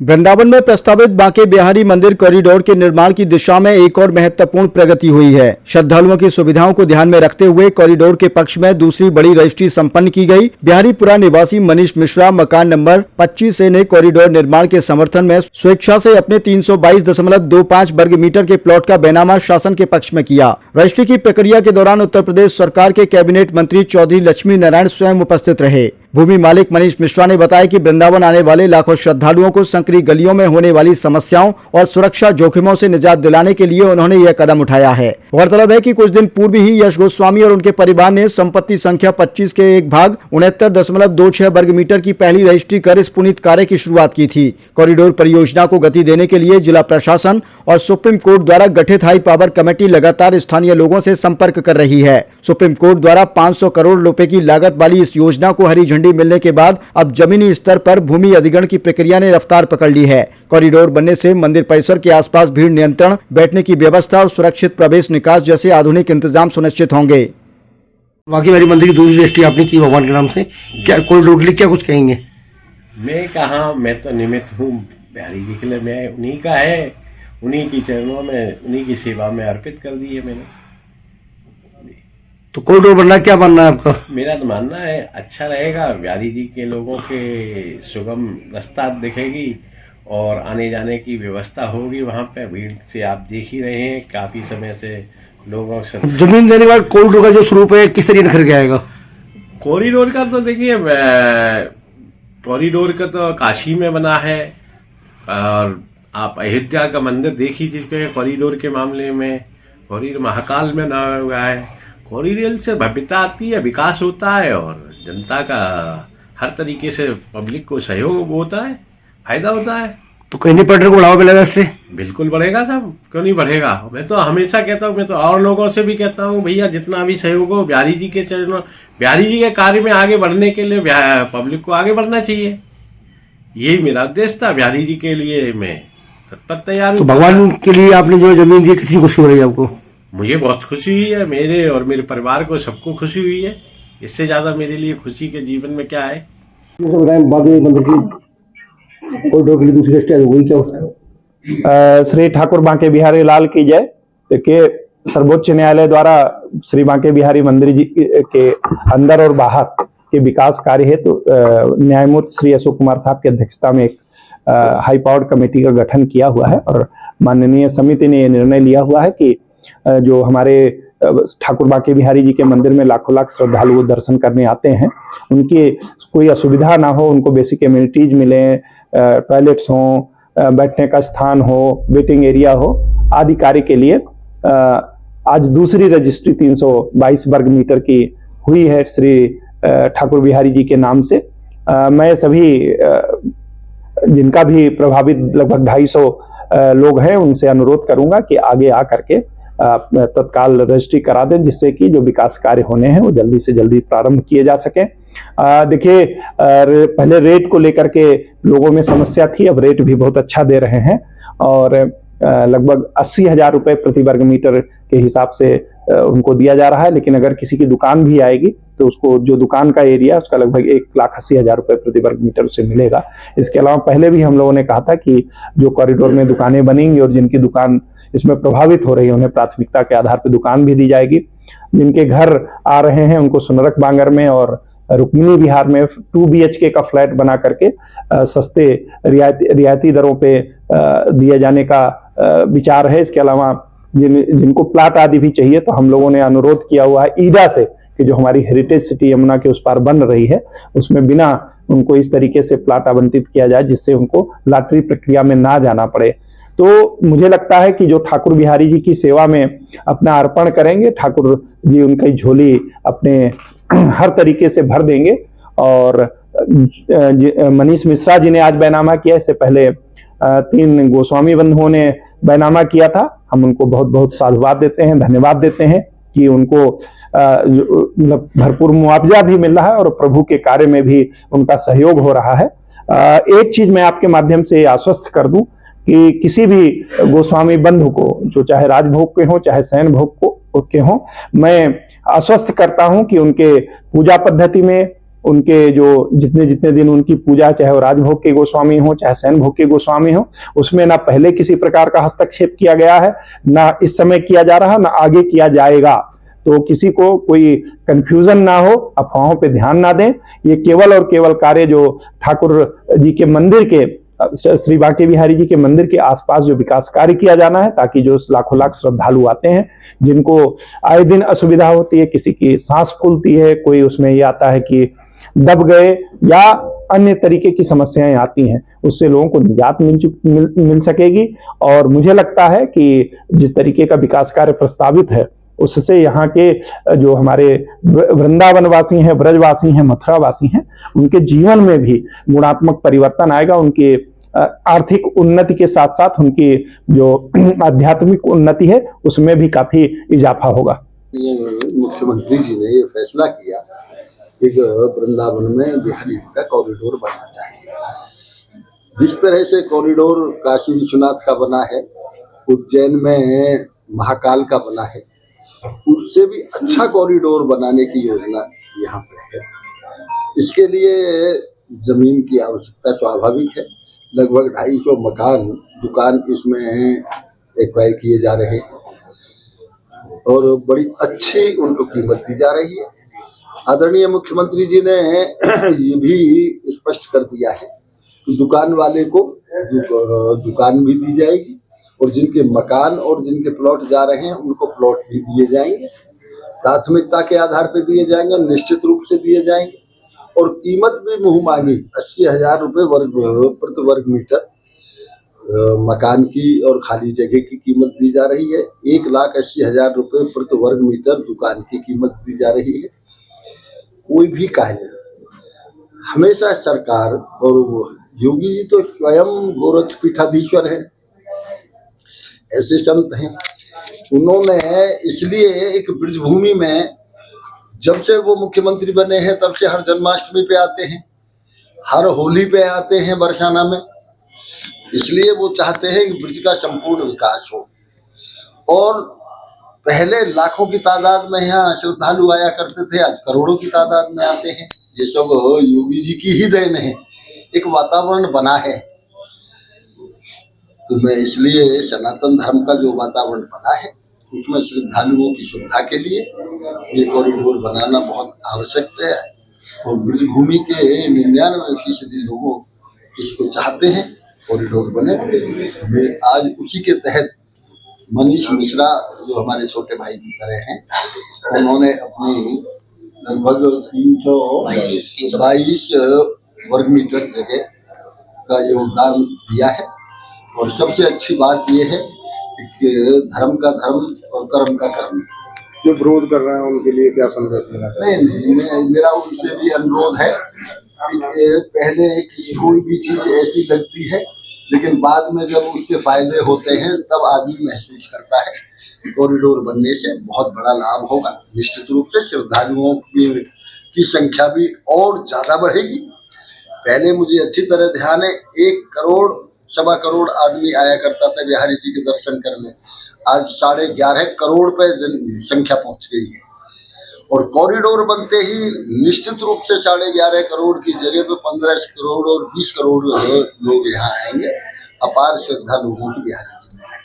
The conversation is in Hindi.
वृंदावन में प्रस्तावित बांके बिहारी मंदिर कॉरिडोर के निर्माण की दिशा में एक और महत्वपूर्ण प्रगति हुई है। श्रद्धालुओं की सुविधाओं को ध्यान में रखते हुए कॉरिडोर के पक्ष में दूसरी बड़ी रजिस्ट्री संपन्न की गई। बिहारीपुरा निवासी मनीष मिश्रा मकान नंबर 25 ने कॉरिडोर निर्माण के समर्थन में स्वेच्छा से अपने 322.25 वर्ग मीटर के प्लॉट का बैनामा शासन के पक्ष में किया। रजिस्ट्री की प्रक्रिया के दौरान उत्तर प्रदेश सरकार के कैबिनेट मंत्री चौधरी लक्ष्मी नारायण स्वयं उपस्थित रहे। भूमि मालिक मनीष मिश्रा ने बताया कि वृंदावन आने वाले लाखों श्रद्धालुओं को संकरी गलियों में होने वाली समस्याओं और सुरक्षा जोखिमों से निजात दिलाने के लिए उन्होंने यह कदम उठाया है। गौरतलब है कि कुछ दिन पूर्व ही यश गोस्वामी और उनके परिवार ने संपत्ति संख्या 25 के एक भाग 69.26 वर्ग मीटर की पहली रजिस्ट्री कर इस पुनीत कार्य की शुरुआत की थी। कॉरिडोर परियोजना को गति देने के लिए जिला प्रशासन और सुप्रीम कोर्ट द्वारा गठित हाई पावर कमेटी लगातार स्थानीय लोगों से संपर्क कर रही है। सुप्रीम कोर्ट द्वारा 500 करोड़ रुपए की लागत वाली इस योजना को हरी झंडी मिलने के बाद अब जमीनी स्तर पर भूमि अधिग्रहण की प्रक्रिया ने रफ्तार पकड़ ली है। कॉरिडोर बनने से मंदिर परिसर के आसपास भीड़ नियंत्रण, बैठने की व्यवस्था और सुरक्षित प्रवेश निकास जैसे आधुनिक इंतजाम सुनिश्चित होंगे। बांके बिहारी मंदिर की दूसरी रजिस्ट्री आपने की भगवान के नाम से, क्या कॉरिडोर के लिए क्या कुछ कहेंगे? मैं कहा, मैं तो निमित्त हूँ बिहारी जी के लिए, मैं उन्हीं का है, उन्हीं की चरणों में, उन्हीं की सेवा में अर्पित कर दी है मैंने। तो कॉरिडोर बनना, क्या बनना है आपका? मेरा तो मानना है अच्छा रहेगा, बिहारी जी के लोगों के सुगम रास्ता दिखेगी और आने जाने की व्यवस्था होगी। वहाँ पे भीड़ से आप देख ही रहे हैं, काफी समय से लोगों से जमीन देने के बाद कॉरिडोर का जो स्वरूप है किस तरीके निखर के आएगा? कॉरिडोर का तो देखिए, कॉरिडोर का तो काशी में बना है और आप अयोध्या का मंदिर देख ही चुके हैं। कॉरिडोर के मामले में कॉरिडोर महाकाल में ना हुआ है। कॉरिडोर से भव्यता आती है, विकास होता है और जनता का हर तरीके से पब्लिक को सहयोग होता है, फायदा होता है। तो कहीं पर्यटन को बढ़ावा मिलेगा इससे? बिल्कुल बढ़ेगा साहब, क्यों नहीं बढ़ेगा। मैं तो हमेशा कहता हूँ, मैं तो और लोगों से भी कहता हूँ, भैया जितना भी सहयोग हो बिहारी जी के चरणों, बिहारी जी के कार्य में आगे बढ़ने के लिए पब्लिक को आगे बढ़ना चाहिए। यही मेरा उद्देश्य था। बिहारी जी के लिए मैं तत्पर तैयार हूँ। तो भगवान के लिए आपने जो जमीन दी, कितनी खुशी हो रही है आपको? मुझे बहुत खुशी हुई है, मेरे और मेरे परिवार को सबको खुशी हुई है। इससे ज्यादा मेरे लिए खुशी के जीवन में क्या है। बांके मंदिर की कॉरिडोर के लिए दूसरी रजिस्ट्री वही क्या? श्री ठाकुर बांके बिहारी लाल की जय। देखिए, सर्वोच्च न्यायालय द्वारा श्री बांके बिहारी मंदिर जी के अंदर और बाहर के विकास कार्य है तो न्यायमूर्ति श्री अशोक कुमार साहब की अध्यक्षता में एक हाई पावर्ड कमेटी का गठन किया हुआ है और माननीय समिति ने यह निर्णय लिया हुआ है कि जो हमारे ठाकुर बांके बिहारी जी के मंदिर में लाखों लाख श्रद्धालु दर्शन करने आते हैं, उनकी कोई असुविधा ना हो, उनको बेसिक एमिनिटीज मिले, टॉयलेट्स हो, बैठने का स्थान हो, वेटिंग एरिया हो आदि कार्य के लिए आज दूसरी रजिस्ट्री 322 वर्ग मीटर की हुई है श्री ठाकुर बिहारी जी के नाम से। मैं सभी जिनका भी प्रभावित लगभग 250 लोग हैं उनसे अनुरोध करूंगा कि आगे आ करके तत्काल रजिस्ट्री करा दें, जिससे कि जो विकास कार्य होने हैं वो जल्दी से जल्दी प्रारंभ किए जा सके। देखिए, पहले रेट को लेकर के लोगों में समस्या थी, अब रेट भी बहुत अच्छा दे रहे हैं और लगभग 80,000 रुपए प्रति वर्ग मीटर के हिसाब से उनको दिया जा रहा है। लेकिन अगर किसी की दुकान भी आएगी तो उसको जो दुकान का एरिया है उसका लगभग 1,80,000 रुपए प्रति वर्ग मीटर उसे मिलेगा। इसके अलावा पहले भी हम लोगों ने कहा था कि जो कॉरिडोर में दुकानें बनेंगी और जिनकी दुकान इसमें प्रभावित हो रही है उन्हें प्राथमिकता के आधार पर दुकान भी दी जाएगी। जिनके घर आ रहे हैं उनको सुनरक बांगर में और रुक्मिणी विहार में 2 BHK का फ्लैट बना करके सस्ते रियायती दरों पे दिए जाने का विचार है। इसके अलावा जिनको प्लाट आदि भी चाहिए तो हम लोगों ने अनुरोध किया हुआ है ईडा से कि जो हमारी हेरिटेज सिटी यमुना के उस पार बन रही है उसमें बिना उनको इस तरीके से प्लाट आवंटित किया जाए जिससे उनको लॉटरी प्रक्रिया में ना जाना पड़े। तो मुझे लगता है कि जो ठाकुर बिहारी जी की सेवा में अपना अर्पण करेंगे, ठाकुर जी उनकी झोली अपने हर तरीके से भर देंगे। और मनीष मिश्रा जी ने आज बैनामा किया, इससे पहले 3 गोस्वामी बंधुओं ने बैनामा किया था। हम उनको बहुत बहुत साधुवाद देते हैं, धन्यवाद देते हैं कि उनको भरपूर मुआवजा भी मिल रहा है और प्रभु के कार्य में भी उनका सहयोग हो रहा है। एक चीज मैं आपके माध्यम से आश्वस्त कर दूं कि किसी भी गोस्वामी बंधु को, जो चाहे राजभोग के हों चाहे शयन भोग के हों, मैं आश्वस्त करता हूं कि उनके पूजा पद्धति में, उनके जो जितने जितने दिन उनकी पूजा, चाहे वो राजभोग के गोस्वामी हो चाहे शयन भोग के गोस्वामी हो, उसमें ना पहले किसी प्रकार का हस्तक्षेप किया गया है, ना इस समय किया जा रहा, ना आगे किया जाएगा। तो किसी को कोई कंफ्यूजन ना हो, अफवाहों पे ध्यान ना दें। ये केवल और केवल कार्य जो ठाकुर जी के मंदिर के, श्री बांके बिहारी जी के मंदिर के आसपास जो विकास कार्य किया जाना है, ताकि जो लाखों लाख श्रद्धालु आते हैं, जिनको आए दिन असुविधा होती है, किसी की सांस फूलती है, कोई उसमें ये आता है कि दब गए या अन्य तरीके की समस्याएं आती हैं, उससे लोगों को निजात मिल सकेगी। और मुझे लगता है कि जिस तरीके का विकास कार्य प्रस्तावित है, उससे यहाँ के जो हमारे वृंदावनवासी हैं, ब्रजवासी हैं, मथुरावासी हैं, उनके जीवन में भी गुणात्मक परिवर्तन आएगा। उनके आर्थिक उन्नति के साथ साथ उनकी जो आध्यात्मिक उन्नति है, उसमें भी काफी इजाफा होगा। मुख्यमंत्री जी ने ये फैसला किया कि वृंदावन में बिहारी जी का कॉरिडोर बनना चाहिए। जिस तरह से कॉरिडोर काशी विश्वनाथ का बना है, उज्जैन में महाकाल का बना है, उससे भी अच्छा कॉरिडोर बनाने की योजना यहाँ पे है। इसके लिए जमीन की आवश्यकता स्वाभाविक है। लगभग 250 मकान, दुकान इसमें एक्वायर किए जा रहे हैं और बड़ी अच्छी उनको कीमत दी जा रही है। आदरणीय मुख्यमंत्री जी ने ये भी स्पष्ट कर दिया है कि दुकान वाले को दुकान भी दी जाएगी और जिनके मकान और जिनके प्लॉट जा रहे हैं उनको प्लॉट भी दिए जाएंगे। प्राथमिकता के आधार पर दिए जाएंगे, निश्चित रूप से दिए जाएंगे। और कीमत भी मुँह मांगी 80,000 रुपये प्रति वर्ग मीटर मकान की और खाली जगह की कीमत दी जा रही है। 1,80,000 रुपये प्रति वर्ग मीटर दुकान की कीमत दी जा रही है। कोई भी कार्य हमेशा सरकार, और योगी जी तो स्वयं गोरक्ष पीठाधीश्वर है, ऐसे संत हैं, उन्होंने इसलिए एक ब्रजभूमि में जब से वो मुख्यमंत्री बने हैं तब से हर जन्माष्टमी पे आते हैं, हर होली पे आते हैं बरसाना में। इसलिए वो चाहते हैं कि ब्रज का संपूर्ण विकास हो। और पहले लाखों की तादाद में यहाँ श्रद्धालु आया करते थे, आज करोड़ों की तादाद में आते हैं। ये सब योगी जी की ही देन है, एक वातावरण बना है। तो मैं इसलिए सनातन धर्म का जो वातावरण बना है उसमें श्रद्धालुओं की सुविधा के लिए ये कॉरिडोर बनाना बहुत आवश्यक है। और ब्रजभूमि के 99% लोगों इसको चाहते हैं कॉरिडोर बने। मैं आज उसी के तहत मनीष मिश्रा जो हमारे छोटे भाई की तरह हैं, उन्होंने अपनी लगभग 322 वर्ग मीटर जगह का योगदान दिया है। और सबसे अच्छी बात यह है कि धर्म का धर्म और कर्म का कर्म। जो विरोध कर रहे हैं उनके लिए क्या संदेश देना चाहिए? नहीं, मेरा उनसे भी अनुरोध है कि पहले किसी कोई भी चीज ऐसी लगती है, लेकिन बाद में जब उसके फायदे होते हैं तब आदमी महसूस करता है। कॉरिडोर बनने से बहुत बड़ा लाभ होगा। निश्चित रूप से श्रद्धालुओं की संख्या भी और ज्यादा बढ़ेगी। पहले मुझे अच्छी तरह ध्यान है, 1 करोड़ 1.25 करोड़ आदमी आया करता था बिहारी जी के दर्शन करने। आज 11.5 करोड़ पे जनसंख्या पहुंच गई है। और कॉरिडोर बनते ही निश्चित रूप से 11.5 करोड़ की जगह पे 15 करोड़ और 20 करोड़ लोग यहाँ आएंगे। अपार श्रद्धा लोगों की बिहारी